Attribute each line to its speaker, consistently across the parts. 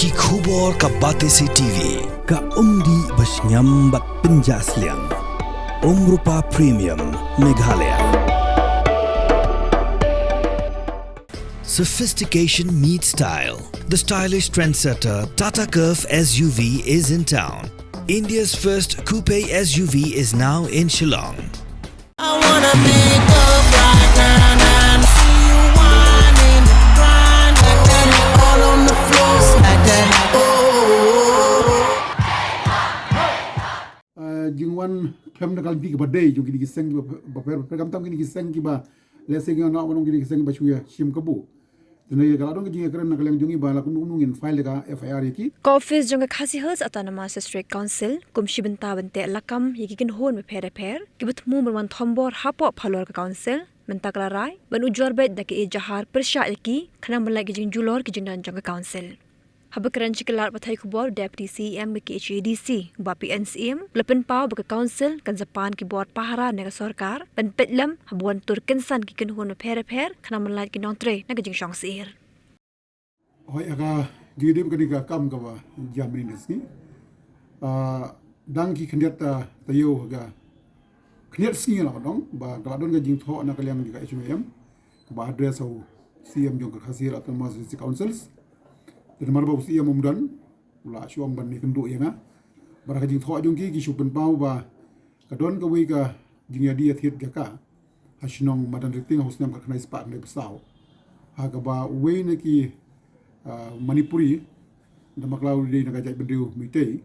Speaker 1: Ki khubor ka Batesi TV.
Speaker 2: Ka umdi bas nyambat penjaslian. Rupa Premium Meghalaya.
Speaker 1: Sophistication meets style. The stylish trendsetter Tata Curve SUV is in town. India's first coupe SUV is now in Shillong.
Speaker 3: I wanna make up right now, now. See you whining, grinding, all on the floor like that.
Speaker 4: Jingwan kem nakal bi ba day jo gidi seng ba per kam tam gidi seng ki ba le seng na wanong gidi seng ba chuya shim kabu tene ye galadong gidi kran nakal yang jongi ba la kum ngin file ka FIR ki
Speaker 5: Ka office jong khasi hus autonomous district council kum shibanta bante lakam yikin hon me pher kibut mu man thombor hapo phalor ka council mentakla rai ban ujor bet dak e jahar persha ki khana malai ki jing julor ki jing jong council habakran chiklar pathai khubor deputy CM ke HADC ba PNCM lepen pau ba council kan japan ki board pahara ne ka sarkar ban petlam habuan tur kensan ki kin hon me pher khana malai ki nontre na ka jing shong sir
Speaker 4: hoi aga gidi gidi ka kam ka ba jamin ni dang ki khndiat ta tayo ga khndiat singi la dong ba galadon ga jing tho na kalyang ga HMM ba address au CM jong ka khasir autonomous district councils dan marba usi yang mumdan ula syuang ban ni kenduk yang baraka jing tho jong ki syupen pau ba kadon ka wi ka jing ya dia thiet ga ka hasnong madan riting husnam ka khnai spa ne besau ha ka ba we ne ki Manipuri da maklau di na gajai bendiu mitei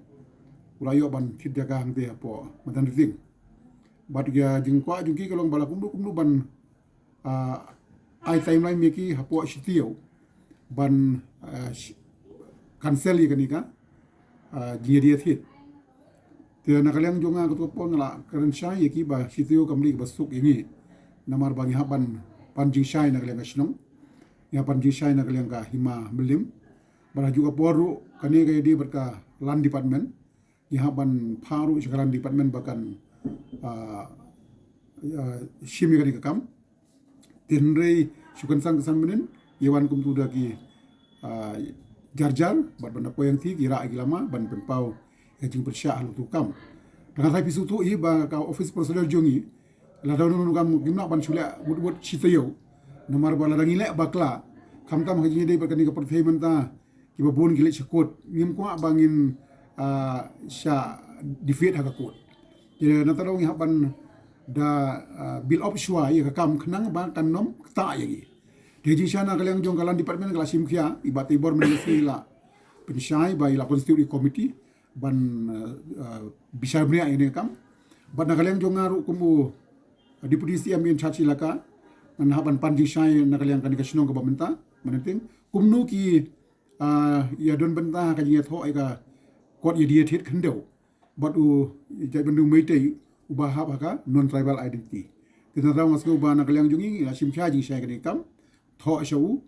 Speaker 4: ula yo ban thiet ga ka hang te apo madan riting bat ga jing kwa jong ki kalong bala kumdu ban ai timeline me ki hapo sitio ban cancel ni kanika dia thit te nakalang jonga ko pon la karan shai ki ba sitio kamli ba suk ini namar bangi haban panjing shai nakalang asnong ya panjing shai nakalang ka hima melim bara juga poru kani ga di berka land department ya haban paru sekarang department bahkan shimi kanika kam tenrei sukan sang kesan menen yawan kum tu daki jarjar bat benda poyang ti kira agi lama ban penpau jing persya halu tu kam dengan sai pisu tu i ba ka office procedure jongi la daun nu kam gimna ban chula but chitayo nomor bala dangile bakla kam kam haji dei berkani ka performance ta ki ba bon gile chakot ngim ko bangin sya defeat ha ka kot je na tarong haban da bill of shwa ye ka kam khnang ba kan nom ta ye Deji sana kalang jong kalan department kala simkia ibat ibor menesi la pensyai bai la constitutive committee ban bisar bria ini kam ban kalang jong ngaru kumu deputy CM in charge laka man haban panji syai nakalang kan kasino ka bamenta meneting kumnu ki ya don benta ka jinga tho ai ka kot ye dia thit khendau bat u jai bendu meitei ubah ha non tribal identity kita tahu ngasko ba nakalang jongi simkia jing syai ka kam tho shau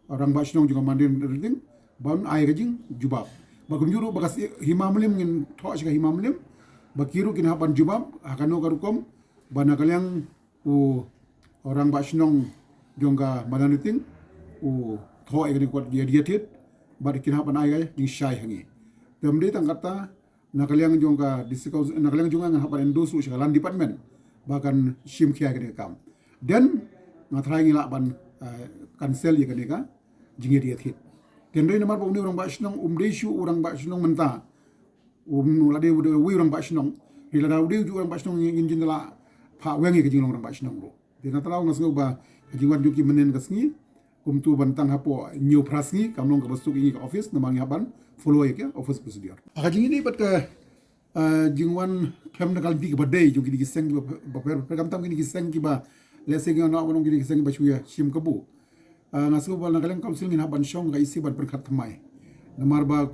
Speaker 4: orang ba shnong juga mandin ring ban ai gajing jubab bagum juru bagas himamlim ngin tho shika himamlim bakiru kin haban jubab hakano karukom bana kalyang u orang ba shnong jongga madan ring u tho ai gani kwat dia tit bad kin haban ai di shai hangi temde tangkata nakalyang jongga disikau nakalyang jonga ngan haban endosu shika land department bahkan shim khia gani kam dan ngatrai ngila ban cancel ya kanika jingi dia thit tendoi namar pau ni orang ba shnong umdeishu orang ba shnong menta lade wi orang ba shnong ila da ude orang ba shnong ngin jindala pha wengi ke jinglong orang ba shnong ro dina talaw ngasgo ba jingwan juki menen gasngi kumtu bantang hapo new prasngi kamlong ka basuk ingi ka office namang haban follow ya office procedure aka jingi ni bat ka jingwan kem nakal bi ka badai juki di giseng ba per kam tam ni giseng ki ba leseng na wanong gidi giseng ba chuya shim kabu ngasu bal nakalang council ngin haban shong ga isi ban perkhat thamai namar ba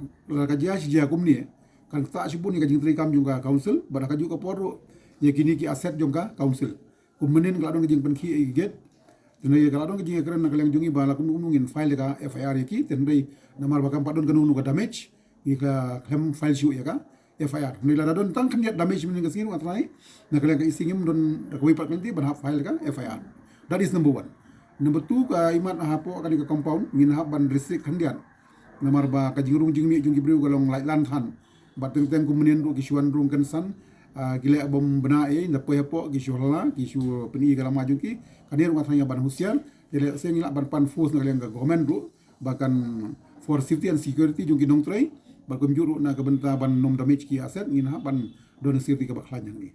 Speaker 4: ka jia si jia kumni kan ta si buni ka jing tri kam juga council ba ka juga poru ye kini ki asset jongka council kumenen gladong jing pen ki get tene ye gladong jing kran nakalang jungi ba la kum ngin file ka FIR ki tene namar ba kam padon kanu ka damage ni ka claim file shu ya ka FIR ni la don tang kan damage min ngasir atrai nakalang ka isingim don ka wi pat kanti ban file ka FIR that is number 1. Number 2 ka imat hapo kali ka compound ngin haban district khandian namar ba kajing rung jing mi jung gibriu galong lai lan than bat teng kemudian ru kisuan rung kan san gile bom bena na po gisu hala gisu peni galam maju ki kadir ngat hanya ban husian ele seng ila ban pan force na ga government ru bahkan for safety and security jung kinong trai ba kum juru na ka benta ban nom damage ki aset ngin ha ban don safety ka baklan yang ni